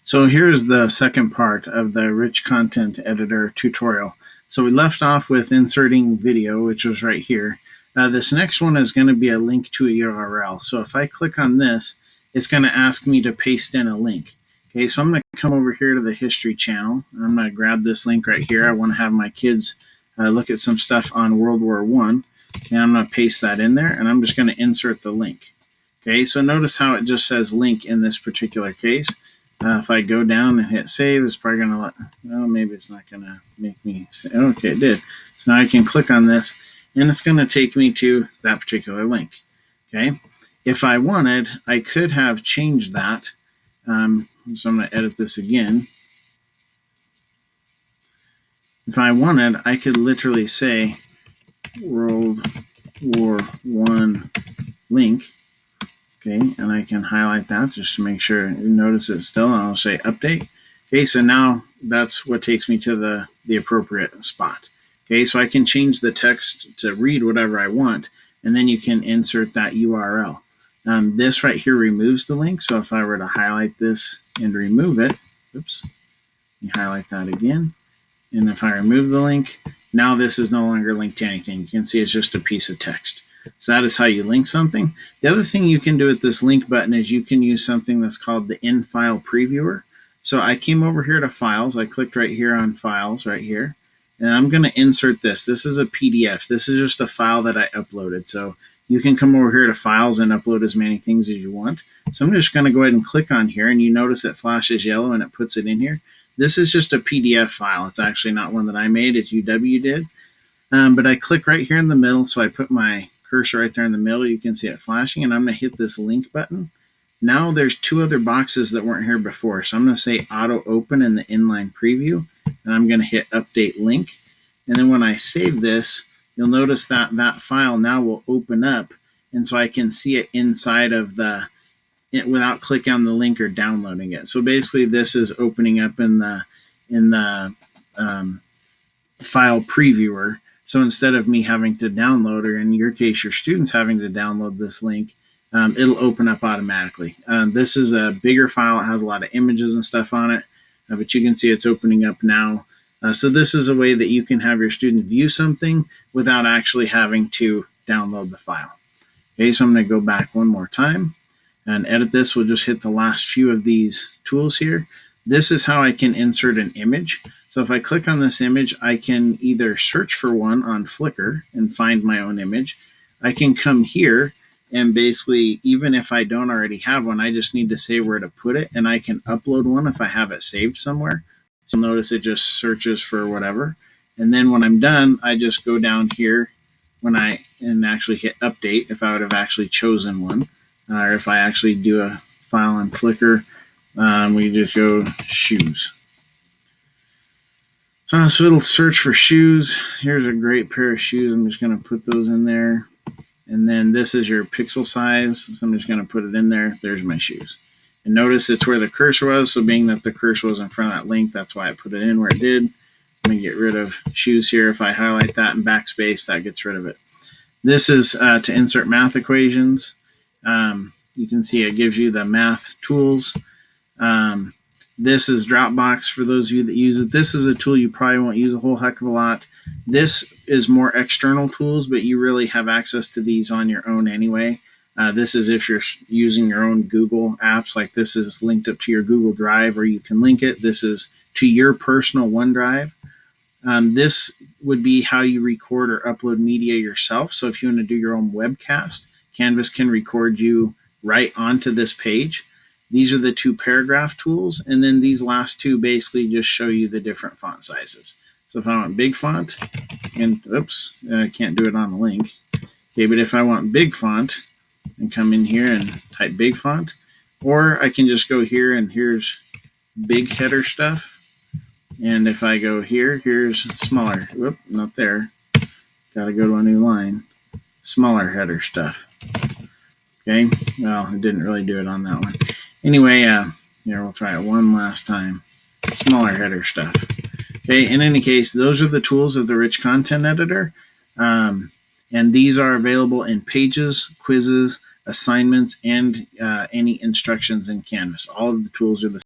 So here's the second part of the Rich Content Editor tutorial. So we left off with inserting video, which was right here. This next one is going to be a link to a URL. So if I click on this, it's going to ask me to paste in a link. Okay, so I'm going to come over here to the History channel. I'm going to grab this link right here. I want to have my kids look at some stuff on World War I. Okay, I'm going to paste that in there, and I'm just going to insert the link. Okay, so notice how it just says link in this particular case. If I go down and hit save, it's probably going to let, well, maybe it's not going to make me say, okay, it did. So now I can click on this, and it's going to take me to that particular link. Okay, if I wanted, I could have changed that. So I'm going to edit this again. If I wanted, I could literally say World War I link. Okay, and I can highlight that just to make sure you notice it still, and I'll say update. Okay, so now that's what takes me to the appropriate spot. Okay, so I can change the text to read whatever I want, and then you can insert that URL. This right here removes the link, so if I were to highlight this and remove it, oops, you highlight that again, and if I remove the link, now this is no longer linked to anything. You can see it's just a piece of text. So that is how you link something. The other thing you can do with this link button is you can use something that's called the in-file previewer. So I came over here to files. I clicked right here on files right here, and I'm going to insert this. This is a PDF. This is just a file that I uploaded. So you can come over here to files and upload as many things as you want. So I'm just going to go ahead and click on here, and you notice it flashes yellow and it puts it in here. This is just a PDF file. It's actually not one that I made. It's UW did. But I click right here in the middle, so I put my cursor right there in the middle. You can see it flashing, and I'm going to hit this link button. Now there's two other boxes that weren't here before, so I'm going to say auto open in the inline preview, and I'm going to hit update link. And then when I save this, you'll notice that that file now will open up, and so I can see it inside of without clicking on the link or downloading it. So basically this is opening up in the file previewer. So instead of me having to download, or in your case, your students having to download this link, it'll open up automatically. This is a bigger file. It has a lot of images and stuff on it, but you can see it's opening up now. So this is a way that you can have your student view something without actually having to download the file. Okay, so I'm going to go back one more time and edit this. We'll just hit the last few of these tools here. This is how I can insert an image. So if I click on this image, I can either search for one on Flickr and find my own image. I can come here and basically, even if I don't already have one, I just need to say where to put it, and I can upload one if I have it saved somewhere. So notice it just searches for whatever. And then when I'm done, I just go down here and actually hit update if I would have actually chosen one. Or if I actually do a file on Flickr, we just go shoes. So it'll search for shoes. Here's a great pair of shoes. I'm just going to put those in there. And then this is your pixel size. So I'm just going to put it in there. There's my shoes. And notice it's where the cursor was. So being that the cursor was in front of that link, that's why I put it in where it did. I'm going to get rid of shoes here. If I highlight that and backspace, that gets rid of it. This is to insert math equations. You can see it gives you the math tools. This is Dropbox for those of you that use it. This is a tool you probably won't use a whole heck of a lot. This is more external tools, but you really have access to these on your own anyway. This is if you're using your own Google apps, like this is linked up to your Google Drive, or you can link it. This is to your personal OneDrive. This would be how you record or upload media yourself. So if you want to do your own webcast, Canvas can record you right onto this page. These are the two paragraph tools, and then these last two basically just show you the different font sizes. So if I want big font, and oops, I can't do it on the link. Okay, but if I want big font, and come in here and type big font, or I can just go here and here's big header stuff. And if I go here, here's smaller. Whoop, not there. Got to go to a new line. Smaller header stuff. Okay, well, it didn't really do it on that one. Anyway, here, we'll try it one last time. Smaller header stuff. Okay, in any case, those are the tools of the Rich Content Editor. And these are available in Pages, Quizzes, Assignments, and any instructions in Canvas. All of the tools are the